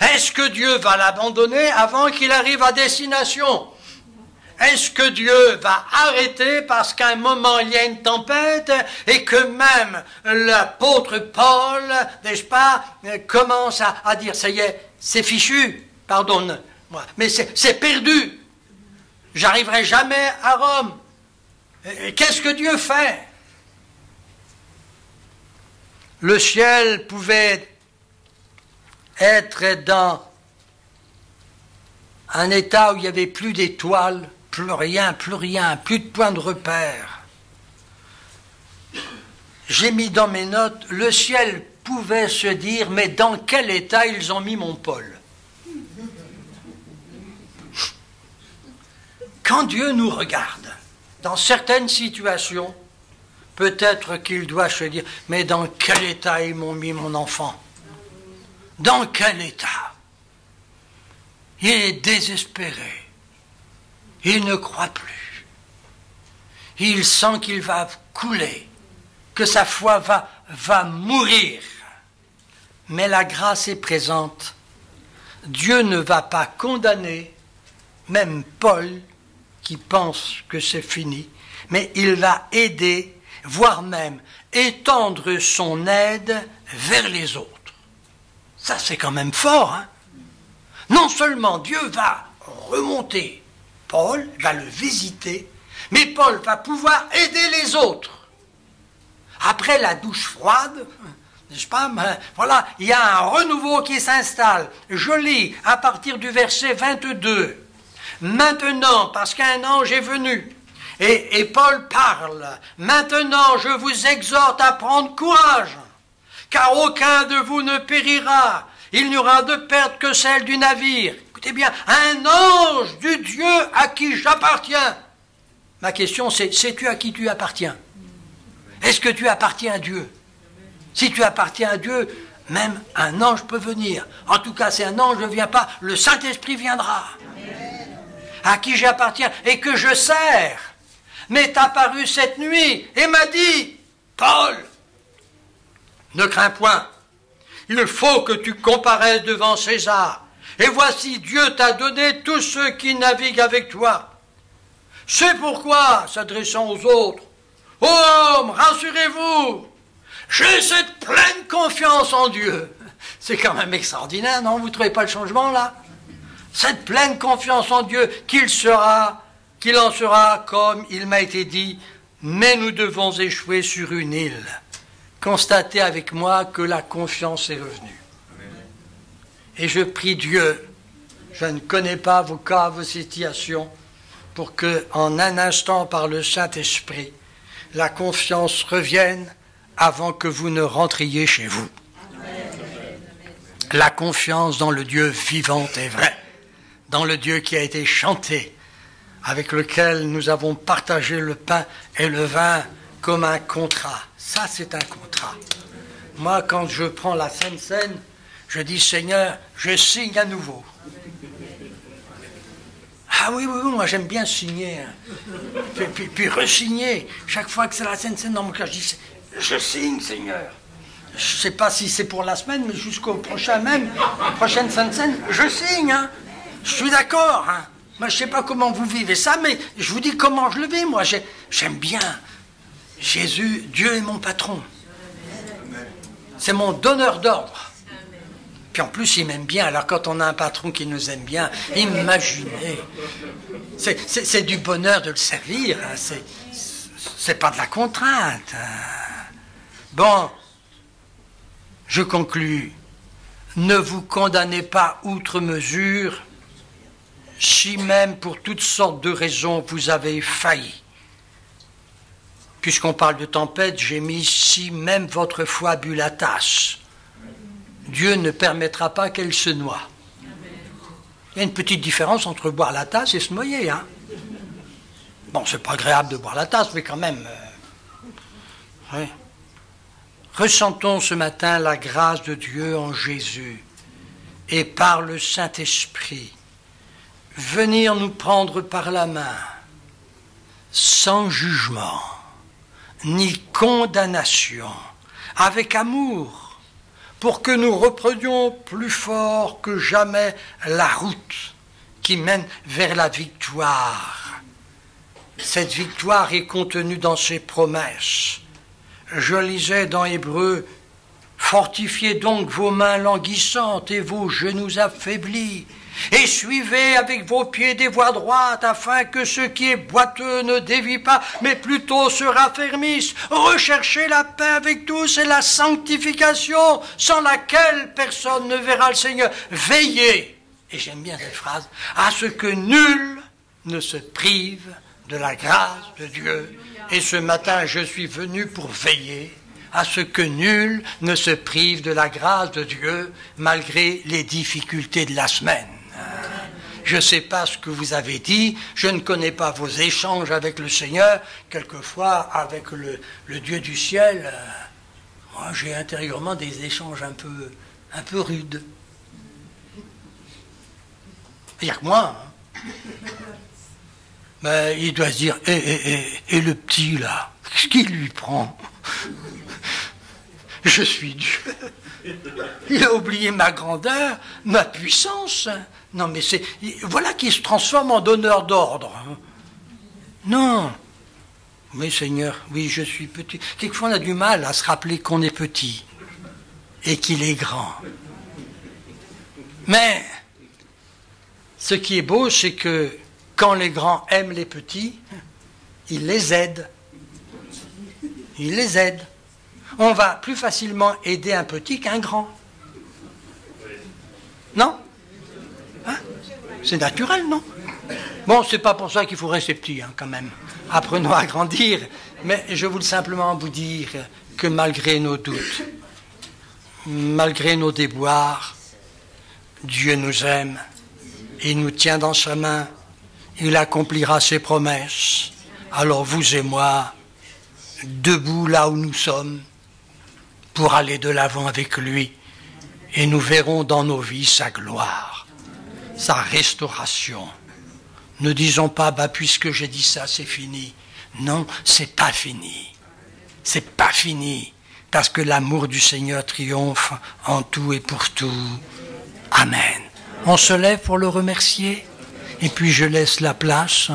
S2: Est-ce que Dieu va l'abandonner avant qu'il arrive à destination? Est-ce que Dieu va arrêter parce qu'à un moment il y a une tempête et que même l'apôtre Paul, n'est-ce pas, commence à dire, ça y est, c'est fichu, pardonne-moi, mais c'est perdu, j'arriverai jamais à Rome. Qu'est-ce que Dieu fait? Le ciel pouvait être dans un état où il n'y avait plus d'étoiles, plus rien, plus de point de repère. J'ai mis dans mes notes, le ciel pouvait se dire, mais dans quel état ils ont mis mon Paul? Quand Dieu nous regarde, dans certaines situations, peut-être qu'il doit se dire, mais dans quel état ils m'ont mis mon enfant? Dans quel état? Il est désespéré. Il ne croit plus. Il sent qu'il va couler, que sa foi va mourir. Mais la grâce est présente. Dieu ne va pas condamner, même Paul, qui pense que c'est fini, mais il va aider, voire même étendre son aide vers les autres. Ça, c'est quand même fort, hein? Non seulement Dieu va remonter, Paul va le visiter, mais Paul va pouvoir aider les autres. Après la douche froide, N'est-ce pas? Voilà, il y a un renouveau qui s'installe. Je lis à partir du verset 22. Maintenant, parce qu'un ange est venu, et Paul parle, maintenant je vous exhorte à prendre courage, car aucun de vous ne périra. Il n'y aura de perte que celle du navire. Écoutez bien, un ange du Dieu à qui j'appartiens. Ma question c'est, sais-tu à qui tu appartiens? Est-ce que tu appartiens à Dieu? Si tu appartiens à Dieu, même un ange peut venir. En tout cas, si un ange ne vient pas, le Saint-Esprit viendra. À qui j'appartiens et que je sers, m'est apparu cette nuit et m'a dit, Paul, ne crains point, il faut que tu comparaisses devant César. Et voici, Dieu t'a donné tous ceux qui naviguent avec toi. C'est pourquoi, s'adressant aux autres, hommes, rassurez-vous, j'ai cette pleine confiance en Dieu. C'est quand même extraordinaire, non? Vous ne trouvez pas le changement là? Cette pleine confiance en Dieu qu'il en sera comme il m'a été dit, mais nous devons échouer sur une île. Constatez avec moi que la confiance est revenue. Et je prie Dieu, je ne connais pas vos cas, vos situations, pour que, en un instant, par le Saint-Esprit, la confiance revienne avant que vous ne rentriez chez vous. La confiance dans le Dieu vivant et vrai, dans le Dieu qui a été chanté, avec lequel nous avons partagé le pain et le vin comme un contrat. Ça, c'est un contrat. Moi, quand je prends la Sainte Seine, je dis, Seigneur, je signe à nouveau. Ah oui, moi j'aime bien signer. Puis re-signer. Chaque fois que c'est la Sainte Seine dans mon cœur, je dis, je signe, Seigneur. Je ne sais pas si c'est pour la semaine, mais jusqu'au prochain même, prochaine Sainte Seine, je signe. Hein. Je suis d'accord. Hein. Moi, je ne sais pas comment vous vivez ça, mais je vous dis comment je le vis. Moi, j'aime bien. Jésus, Dieu est mon patron. C'est mon donneur d'ordre. Puis en plus, il m'aime bien. Alors quand on a un patron qui nous aime bien, imaginez. C'est du bonheur de le servir. Hein. C'est pas de la contrainte. Hein. Bon, je conclus. Ne vous condamnez pas outre mesure, si même pour toutes sortes de raisons vous avez failli. Puisqu'on parle de tempête, j'ai mis si même votre foi bu la tasse. Dieu ne permettra pas qu'elle se noie. Il y a une petite différence entre boire la tasse et se noyer. Hein. Bon, c'est pas agréable de boire la tasse, mais quand même. Ouais. Ressentons ce matin la grâce de Dieu en Jésus et par le Saint-Esprit venir nous prendre par la main sans jugement ni condamnation, avec amour, pour que nous reprenions plus fort que jamais la route qui mène vers la victoire. Cette victoire est contenue dans ses promesses. Je lisais dans Hébreux, « Fortifiez donc vos mains languissantes et vos genoux affaiblis, et suivez avec vos pieds des voies droites, afin que ce qui est boiteux ne dévie pas, mais plutôt se raffermisse. Recherchez la paix avec tous et la sanctification, sans laquelle personne ne verra le Seigneur. Veillez, et j'aime bien cette phrase, à ce que nul ne se prive de la grâce de Dieu. Et ce matin, je suis venu pour veiller à ce que nul ne se prive de la grâce de Dieu, malgré les difficultés de la semaine. Je ne sais pas ce que vous avez dit, je ne connais pas vos échanges avec le Seigneur, quelquefois avec le Dieu du ciel. Moi, j'ai intérieurement des échanges un peu rudes. Il n'y a que moi. Hein. Mais il doit se dire, et le petit là, qu'est-ce qu'il lui prend? Je suis Dieu. Il a oublié ma grandeur, ma puissance. Non, mais voilà qu'il se transforme en donneur d'ordre. Non. Oui, Seigneur, oui, je suis petit. Quelquefois, on a du mal à se rappeler qu'on est petit et qu'il est grand. Mais ce qui est beau, c'est que quand les grands aiment les petits, ils les aident. Ils les aident. On va plus facilement aider un petit qu'un grand. Non? Hein? C'est naturel, non? Bon, c'est pas pour ça qu'il faut rester petit, hein, quand même. Apprenons à grandir. Mais je voulais simplement vous dire que malgré nos doutes, malgré nos déboires, Dieu nous aime. Il nous tient dans sa main. Il accomplira ses promesses. Alors vous et moi, debout là où nous sommes, pour aller de l'avant avec lui, et nous verrons dans nos vies sa gloire, sa restauration. Ne disons pas, puisque j'ai dit ça, c'est fini. Non, c'est pas fini. C'est pas fini, parce que l'amour du Seigneur triomphe en tout et pour tout. Amen. On se lève pour le remercier, et puis je laisse la place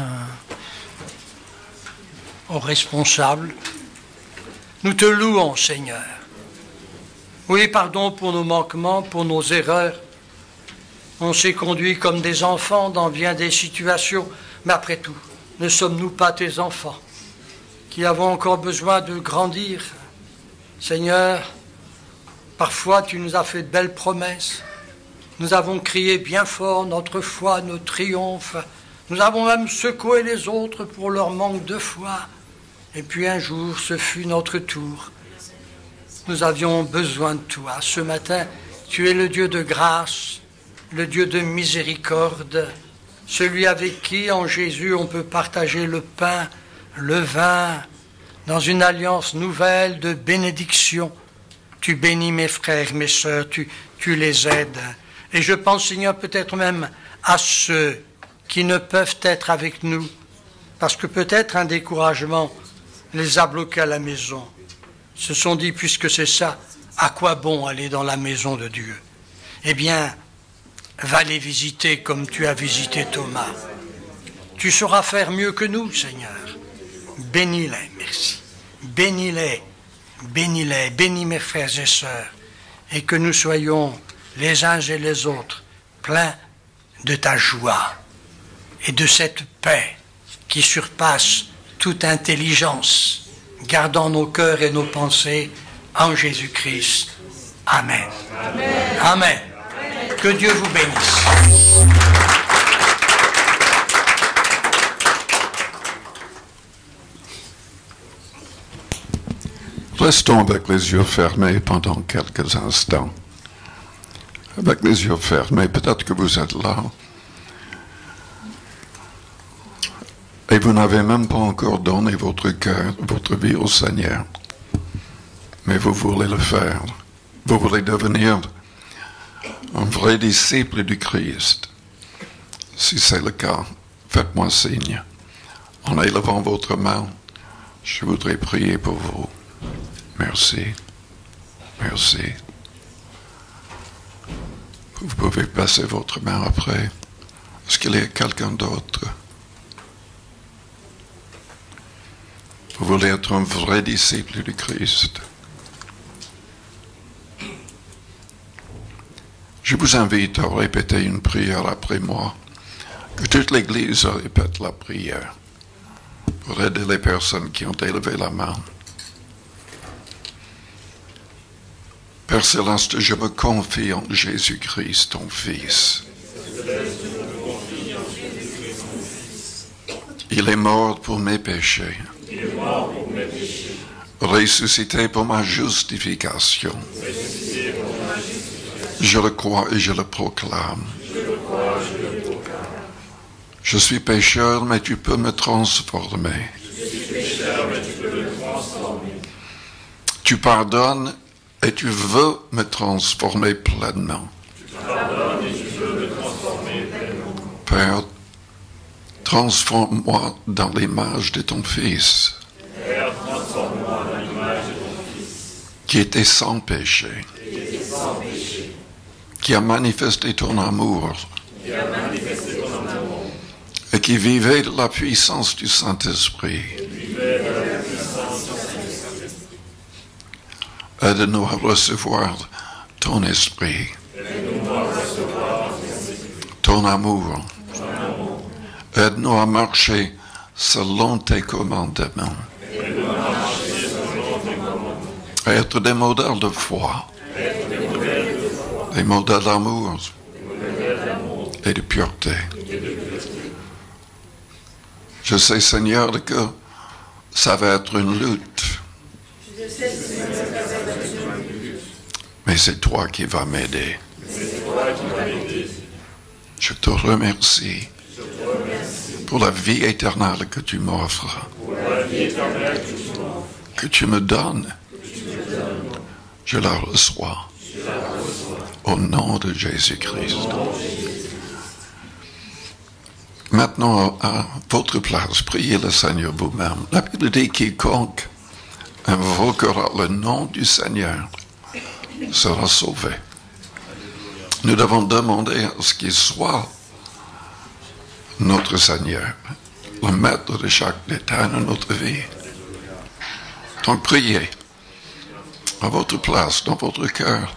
S2: aux responsables. Nous te louons, Seigneur. Oui, pardon pour nos manquements, pour nos erreurs. On s'est conduit comme des enfants dans bien des situations, mais après tout, ne sommes-nous pas tes enfants qui avons encore besoin de grandir? Seigneur, parfois tu nous as fait de belles promesses. Nous avons crié bien fort notre foi, notre triomphe. Nous avons même secoué les autres pour leur manque de foi. Et puis un jour, ce fut notre tour. Nous avions besoin de toi. Ce matin, tu es le Dieu de grâce, le Dieu de miséricorde, celui avec qui, en Jésus, on peut partager le pain, le vin, dans une alliance nouvelle de bénédiction. Tu bénis mes frères, mes sœurs, tu les aides. Et je pense, Seigneur, peut-être même à ceux qui ne peuvent être avec nous, parce que peut-être un découragement les a bloqués à la maison. Se sont dit, puisque c'est ça, à quoi bon aller dans la maison de Dieu? Eh bien, va les visiter comme tu as visité Thomas. Tu sauras faire mieux que nous, Seigneur. Bénis-les, merci. Bénis-les, bénis-les, bénis mes frères et sœurs, et que nous soyons les uns et les autres pleins de ta joie et de cette paix qui surpasse toute intelligence, gardant nos cœurs et nos pensées en Jésus-Christ. Amen. Amen. Amen. Que Dieu vous bénisse.
S3: Restons avec les yeux fermés pendant quelques instants. Avec les yeux fermés, peut-être que vous êtes là. Et vous n'avez même pas encore donné votre cœur, votre vie au Seigneur. Mais vous voulez le faire. Vous voulez devenir un vrai disciple du Christ. Si c'est le cas, faites-moi signe. En élevant votre main, je voudrais prier pour vous. Merci. Merci. Vous pouvez passer votre main après. Est-ce qu'il y a quelqu'un d'autre? Vous voulez être un vrai disciple du Christ? Je vous invite à répéter une prière après moi. Que toute l'Église répète la prière pour aider les personnes qui ont élevé la main. Père Céleste, je me confie en Jésus-Christ, ton Fils. Il est mort pour mes péchés. Ressuscité pour ma justification. Je le crois et je le proclame. Je suis pécheur, mais tu peux me transformer. Tu pardonnes et tu veux me transformer pleinement. Père, transforme-moi dans l'image de ton Fils, qui était sans péché, qui a manifesté ton amour, et qui vivait de la puissance du Saint-Esprit. Aide-nous à recevoir ton esprit, ton amour. Aide-nous à marcher selon tes commandements. être des modèles de foi, des modèles d'amour et de pureté. Je sais, Seigneur, que ça va être une lutte. Mais c'est toi qui vas m'aider. Je te remercie pour la vie éternelle que tu m'offres, que tu me donnes. Je la reçois au nom de Jésus-Christ. Maintenant, à votre place, priez le Seigneur vous-même. La Bible dit quiconque invoquera le nom du Seigneur sera sauvé. Nous devons demander à ce qu'il soit notre Seigneur, le maître de chaque détail de notre vie. Donc priez à votre place, dans votre cœur.